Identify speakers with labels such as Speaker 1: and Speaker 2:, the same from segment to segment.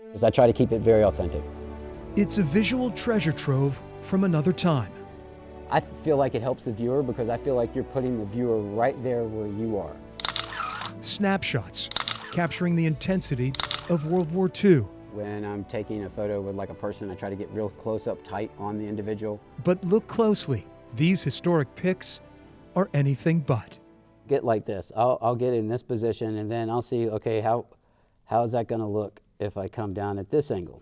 Speaker 1: Because I try to keep it very authentic.
Speaker 2: It's a visual treasure trove from another time.
Speaker 1: I feel like it helps the viewer because I feel like you're putting the viewer right there where you are.
Speaker 2: Snapshots, capturing the intensity of World War II.
Speaker 1: When I'm taking a photo with like a person, I try to get real close up tight on the individual.
Speaker 2: But look closely. These historic pics are anything but.
Speaker 1: Get like this. I'll get in this position and then I'll see, okay, how is that going to look if I come down at this angle?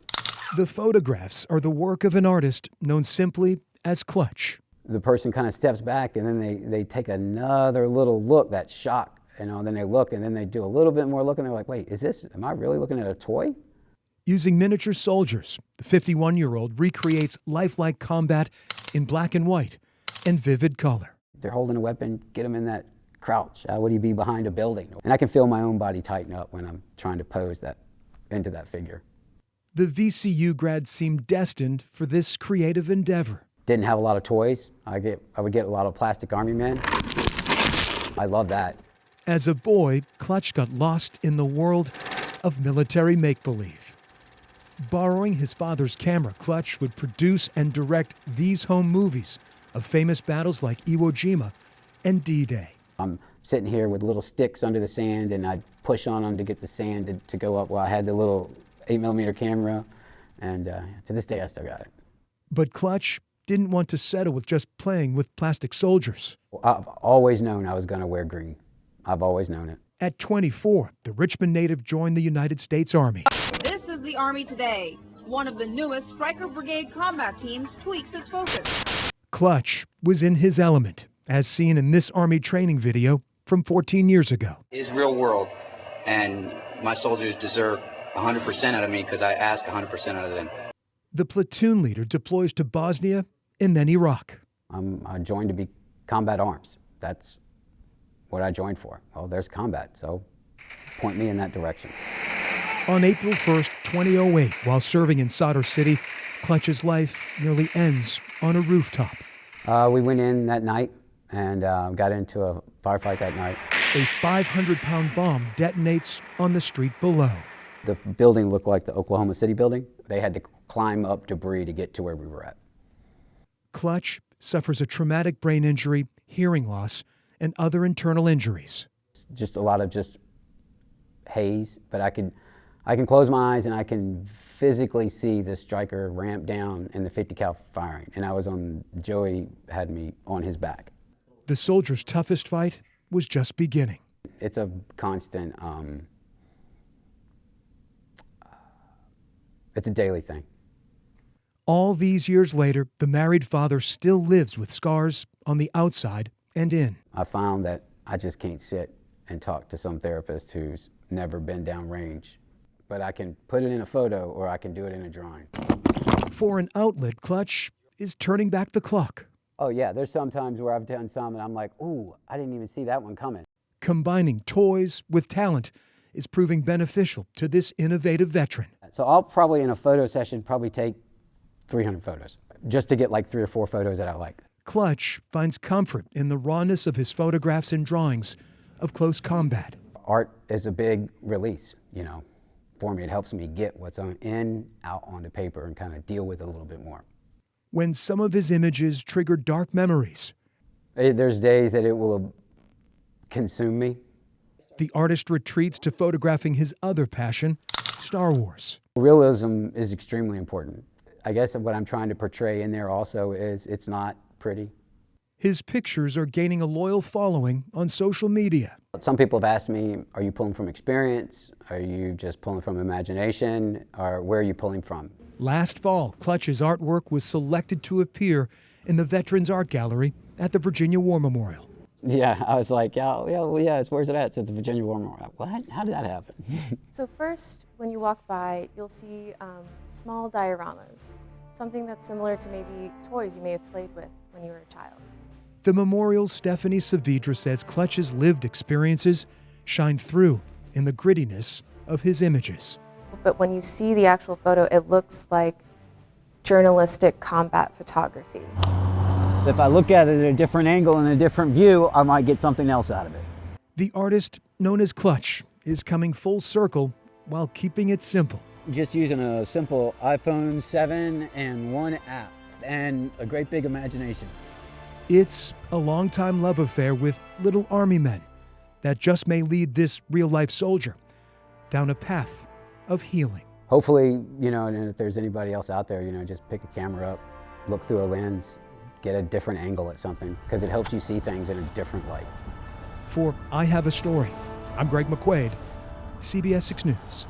Speaker 2: The photographs are the work of an artist known simply as Clutch.
Speaker 1: The person kind of steps back and then they take another little look, that shock, then they look and then they do a little bit more look and they're like, wait, am I really looking at a toy?
Speaker 2: Using miniature soldiers, the 51-year-old recreates lifelike combat in black and white and vivid color.
Speaker 1: They're holding a weapon, get them in that crouch. Would he be behind a building? And I can feel my own body tighten up when I'm trying to pose into that figure.
Speaker 2: The VCU grad seemed destined for this creative endeavor.
Speaker 1: Didn't have a lot of toys. I would get a lot of plastic army men. I love that.
Speaker 2: As a boy, Clutch got lost in the world of military make-believe. Borrowing his father's camera, Clutch would produce and direct these home movies of famous battles like Iwo Jima and D-Day.
Speaker 1: I'm sitting here with little sticks under the sand and I'd push on them to get the sand to go up while I had the little 8mm camera, and to this day I still got it.
Speaker 2: But Clutch didn't want to settle with just playing with plastic soldiers.
Speaker 1: I've always known I was going to wear green. I've always known it.
Speaker 2: At 24, the Richmond native joined the United States Army.
Speaker 3: This is the Army today. One of the newest Stryker Brigade combat teams tweaks its focus.
Speaker 2: Clutch was in his element, as seen in this Army training video from 14 years ago.
Speaker 4: It's real world, and my soldiers deserve 100% out of me because I ask 100% out of them.
Speaker 2: The platoon leader deploys to Bosnia and then Iraq.
Speaker 1: I joined to be combat arms. That's what I joined for. Well, there's combat, so point me in that direction.
Speaker 2: On April 1st, 2008, while serving in Sadr City, Clutch's life nearly ends on a rooftop.
Speaker 1: We went in that night and got into a firefight that night.
Speaker 2: A 500-pound bomb detonates on the street below.
Speaker 1: The building looked like the Oklahoma City building. They had to climb up debris to get to where we were at. Clutch
Speaker 2: suffers a traumatic brain injury, hearing loss, and other internal injuries.
Speaker 1: Just a lot of haze, but I can close my eyes and I can physically see the Stryker ramp down and the 50 cal firing. And Joey had me on his back.
Speaker 2: The soldier's toughest fight was just beginning.
Speaker 1: It's a constant, it's a daily thing.
Speaker 2: All these years later, the married father still lives with scars on the outside and in.
Speaker 1: I found that I just can't sit and talk to some therapist who's never been downrange. But I can put it in a photo or I can do it in a drawing.
Speaker 2: For an outlet, Clutch is turning back the clock.
Speaker 1: Oh yeah, there's some times where I've done some and I'm like, ooh, I didn't even see that one coming.
Speaker 2: Combining toys with talent is proving beneficial to this innovative veteran.
Speaker 1: So I'll probably in a photo session take 300 photos just to get like 3 or 4 photos that I like.
Speaker 2: Clutch finds comfort in the rawness of his photographs and drawings of close combat.
Speaker 1: Art is a big release, for me. It helps me get what's out onto paper and kind of deal with it a little bit more.
Speaker 2: When some of his images trigger dark memories,
Speaker 1: there's days that it will consume me.
Speaker 2: The artist retreats to photographing his other passion, Star Wars.
Speaker 1: Realism is extremely important. I guess what I'm trying to portray in there also is it's not pretty.
Speaker 2: His pictures are gaining a loyal following on social media.
Speaker 1: Some people have asked me, are you pulling from experience? Are you just pulling from imagination? Or where are you pulling from?
Speaker 2: Last fall, Clutch's artwork was selected to appear in the Veterans Art Gallery at the Virginia War Memorial.
Speaker 1: Yeah, I was like, where's it at? It's at the Virginia War Memorial. What? How did that happen?
Speaker 5: So first, when you walk by, you'll see small dioramas, something that's similar to maybe toys you may have played with when you were a child.
Speaker 2: The memorial's Stephanie Saavedra says Clutch's lived experiences shine through in the grittiness of his images.
Speaker 5: But when you see the actual photo, it looks like journalistic combat photography.
Speaker 1: So if I look at it at a different angle and a different view, I might get something else out of it.
Speaker 2: The artist, known as Clutch, is coming full circle while keeping it simple.
Speaker 1: just using a simple iPhone 7 and one app and a great big imagination.
Speaker 2: It's a long-time love affair with little army men that just may lead this real-life soldier down a path of healing.
Speaker 1: Hopefully, and if there's anybody else out there, just pick a camera up, look through a lens, get a different angle at something, because it helps you see things in a different light.
Speaker 2: For I Have a Story, I'm Greg McQuaid, CBS 6 News.